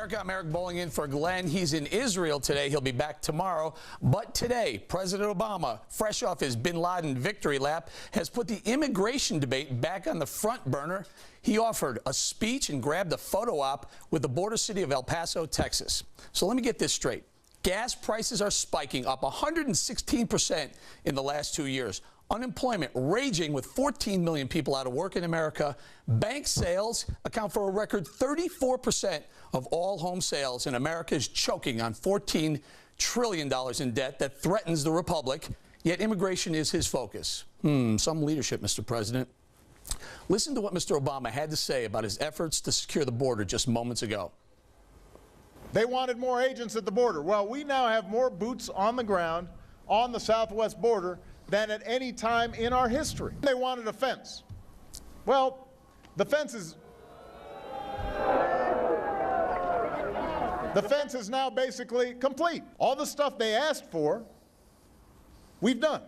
America. I'm Eric Bowling in for Glenn. He's in Israel today. He'll be back tomorrow. But today, President Obama, fresh off his bin Laden victory lap, has put the immigration debate back on the front burner. He offered a speech and grabbed a photo op with the border city of El Paso, Texas. So let me get this straight. Gas prices are spiking, up 116% in the last 2 years. Unemployment raging with 14 million people out of work in America. Bank sales account for a record 34% of all home sales, and America is choking on $14 trillion in debt that threatens the republic. Yet immigration is his focus. Some leadership, Mr. President. Listen to what Mr. Obama had to say about his efforts to secure the border just moments ago. They wanted more agents at the border. Well, we now have more boots on the ground on the southwest border than at any time in our history. They wanted a fence. Well, the fence is now basically complete. All the stuff they asked for, we've done.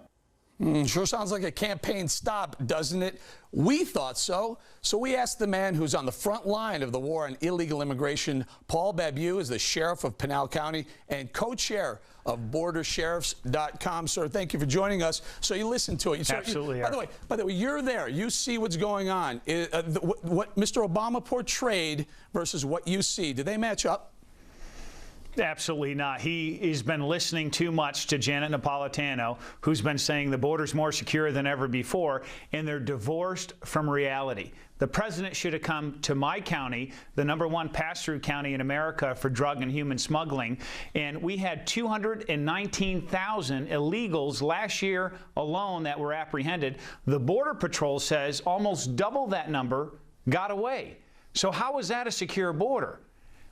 Sure sounds like a campaign stop, doesn't it? We thought so. So we asked the man who's on the front line of the war on illegal immigration. Paul Babu is the sheriff of Pinal County and co-chair of BorderSheriffs.com. Sir, thank you for joining us. So you listened to it. Absolutely. By the way, you're there. You see what's going on. What Mr. Obama portrayed versus what you see, do they match up? Absolutely not. He's been listening too much to Janet Napolitano, who's been saying the border's more secure than ever before, and they're divorced from reality. The president should have come to my county, the #1 pass-through county in America for drug and human smuggling, and we had 219,000 illegals last year alone that were apprehended. The Border Patrol says almost double that number got away. So how is that a secure border?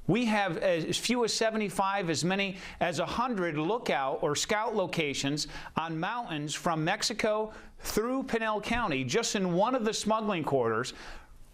We have as few as 75, as many as 100 lookout or scout locations on mountains from Mexico through Pinal County, just in one of the smuggling corridors,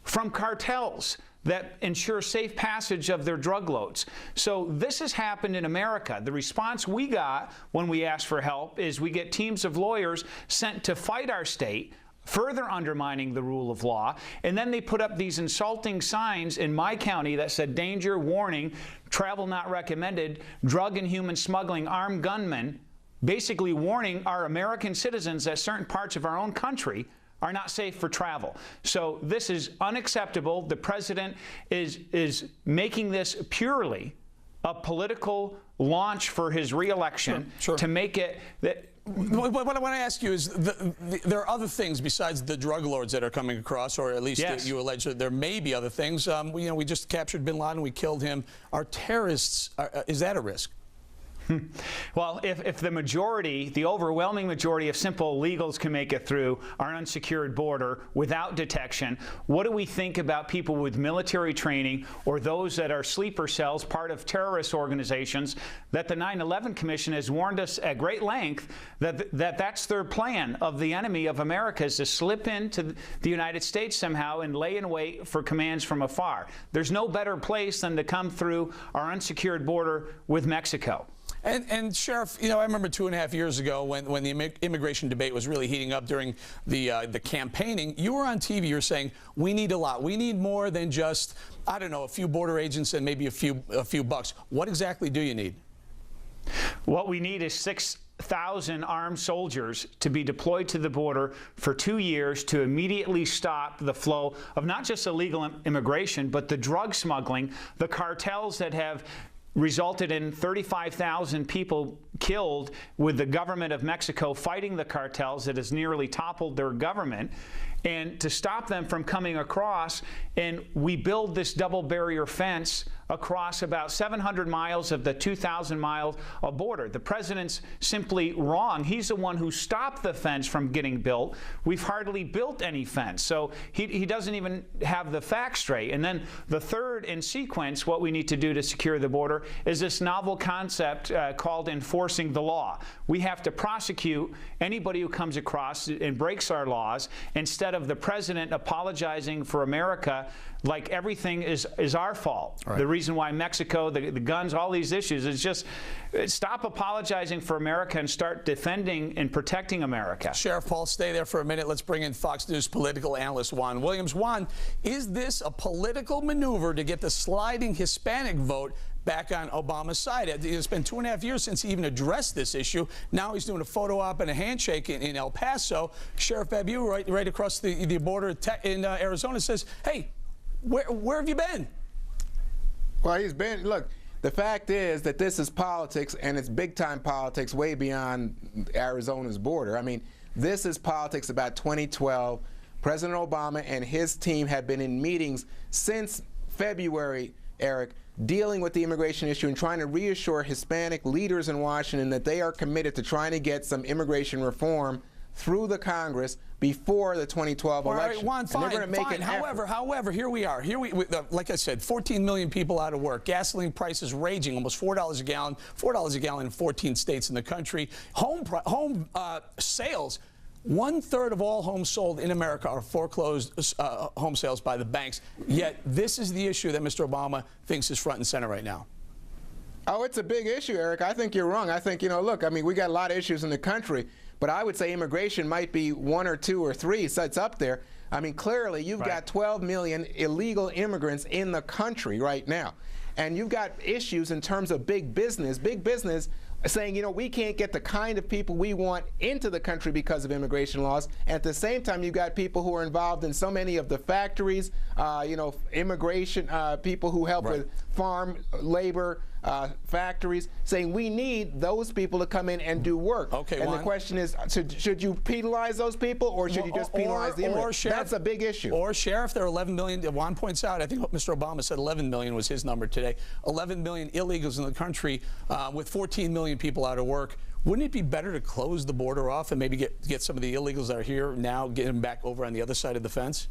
from cartels that ensure safe passage of their drug loads. So this has happened in America. The response we got when we asked for help is we get teams of lawyers sent to fight our state, further undermining the rule of law, and then they put up these insulting signs in my county that said danger, warning, travel not recommended, drug and human smuggling, armed gunmen, basically warning our American citizens that certain parts of our own country are not safe for travel. So this is unacceptable. The president is making this purely a political launch for his reelection to make it that. What I want to ask you is, there are other things besides the drug lords that are coming across, or at least you allege that there may be other things. We just captured bin Laden, we killed him. Are terrorists, is that a risk? Well, if the majority, the overwhelming majority of simple illegals can make it through our unsecured border without detection, what do we think about people with military training or those that are sleeper cells, part of terrorist organizations, that the 9/11 Commission has warned us at great length that's their plan of the enemy of America, is to slip into the United States somehow and lay in wait for commands from afar. There's no better place than to come through our unsecured border with Mexico. And Sheriff, I remember 2.5 years ago when the immigration debate was really heating up during the campaigning, you were on TV, you were saying, we need a lot. We need more than just, I don't know, a few border agents and maybe a few bucks. What exactly do you need? What we need is 6,000 armed soldiers to be deployed to the border for 2 years to immediately stop the flow of not just illegal immigration, but the drug smuggling, the cartels that have resulted in 35,000 people killed, with the government of Mexico fighting the cartels that has nearly toppled their government, and to stop them from coming across. And we build this double barrier fence across about 700 miles of the 2,000 miles of border. The president's simply wrong. He's the one who stopped the fence from getting built. We've hardly built any fence. So he doesn't even have the facts straight. And then the third in sequence, what we need to do to secure the border, is this novel concept called enforcing the law. We have to prosecute anybody who comes across and breaks our laws, instead of the president apologizing for America like everything is our fault. Right. The reason why Mexico, the guns, all these issues is just stop apologizing for America and start defending and protecting America. Sheriff Paul, stay there for a minute. Let's bring in Fox News political analyst Juan Williams. Juan, is this a political maneuver to get the sliding Hispanic vote back on Obama's side? It's been 2.5 years since he even addressed this issue. Now he's doing a photo op and a handshake in El Paso. Sheriff Babu, right across the border in Arizona, says, hey, where have you been? Well, he's been, look, the fact is that this is politics, and it's big-time politics way beyond Arizona's border. I mean, this is politics about 2012. President Obama and his team have been in meetings since February, Eric, dealing with the immigration issue and trying to reassure Hispanic leaders in Washington that they are committed to trying to get some immigration reform through the Congress before the 2012 election. All right, Juan, fine. However, here we are. Like I said, 14 million people out of work. Gasoline prices raging, almost $4 a gallon. $4 a gallon in 14 states in the country. Home sales. 1/3 of all homes sold in America are foreclosed home sales by the banks. Yet this is the issue that Mr. Obama thinks is front and center right now. Oh, it's a big issue, Eric. I think you're wrong. I think, look, I mean, we got a lot of issues in the country, but I would say immigration might be 1 or 2 or 3, so it's up there. I mean, clearly, you've got 12 million illegal immigrants in the country right now. And you've got issues in terms of big business saying, we can't get the kind of people we want into the country because of immigration laws. And at the same time, you've got people who are involved in so many of the factories, immigration, people who help with farm labor, factories, saying we need those people to come in and do work. Okay, and the question is, should you penalize those people, or should you just penalize the immigrants? That's a big issue. Or, Sheriff, there are 11 million. Juan points out, I think Mr. Obama said 11 million was his number today. 11 million illegals in the country with 14 million people out of work. Wouldn't it be better to close the border off and maybe get some of the illegals that are here now, get them back over on the other side of the fence?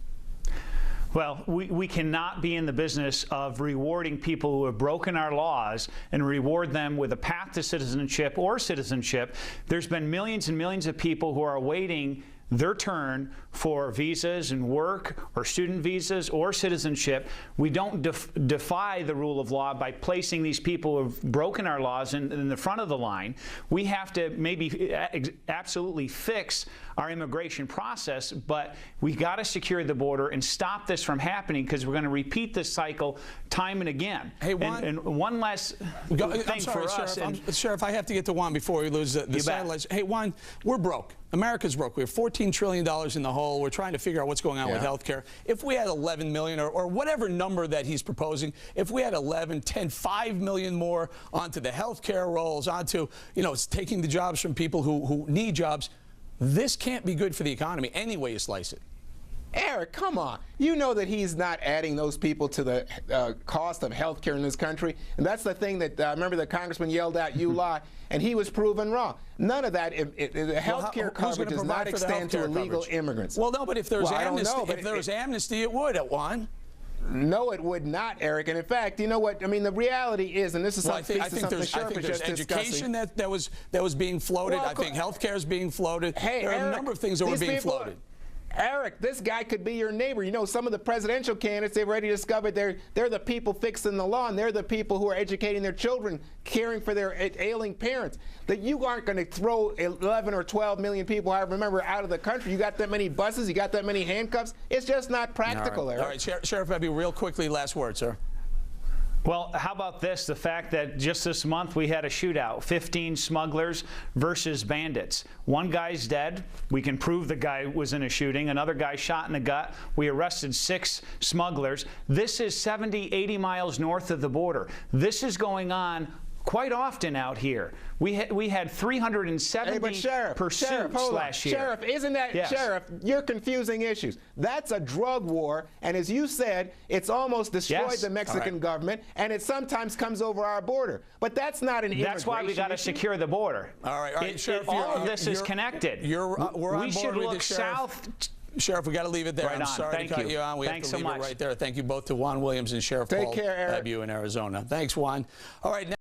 Well, we cannot be in the business of rewarding people who have broken our laws and reward them with a path to citizenship or citizenship. There's been millions and millions of people who are awaiting their turn for visas and work or student visas or citizenship. We don't defy the rule of law by placing these people who have broken our laws in the front of the line. We have to maybe absolutely fix our immigration process, but we got to secure the border and stop this from happening, because we're going to repeat this cycle time and again. Hey, Juan, and one last thing for us. Sheriff, I have to get to Juan before we lose the satellites. Hey, Juan, we're broke. America's broke. We have $14 trillion in the hole. We're trying to figure out what's going on with health care. If we had 11 million or whatever number that he's proposing, if we had 11, 10, 5 million more onto the health care rolls, onto, it's taking the jobs from people who need jobs, this can't be good for the economy any way you slice it. Eric, come on. You know that he's not adding those people to the cost of health care in this country. And that's the thing that, remember, the congressman yelled out, you lie, and he was proven wrong. None of that, the health care coverage does not extend to illegal immigrants. Well, no, but if there's amnesty, if there was amnesty, it would, Juan. No, it would not, Eric. And in fact, you know what? I mean, the reality is, and this is something I think there's education that was being floated. I think health care is being floated. Hey, there are a number of things that were being floated. Eric, this guy could be your neighbor. Some of the presidential candidates, they've already discovered they're the people fixing the law, and they're the people who are educating their children, caring for their ailing parents. That you aren't going to throw 11 or 12 million people, I remember, out of the country. You got that many buses, you got that many handcuffs. It's just not practical, Eric. All right, Sheriff Babu, real quickly, last word, sir. Well, how about this? The fact that just this month we had a shootout, 15 smugglers versus bandits. One guy's dead. We can prove the guy was in a shooting. Another guy shot in the gut. We arrested 6 smugglers. This is 70, 80 miles north of the border. This is going on quite often out here. We had 370 pursuits last year. Sheriff, isn't that, Sheriff, you're confusing issues. That's a drug war, and as you said, it's almost destroyed the Mexican government, and it sometimes comes over our border. But that's not an immigration That's why we got to secure the border. All right, Sheriff, all of this is connected. We're on board we should with look you, Sheriff. south. Sheriff, we got to leave it there. Right I'm sorry Thank to cut you. you on. We Thanks have to so leave much. it right there. Thank you both to Juan Williams and Sheriff Paul Take care, Eric. Babu in Arizona. Thanks, Juan. All right. Now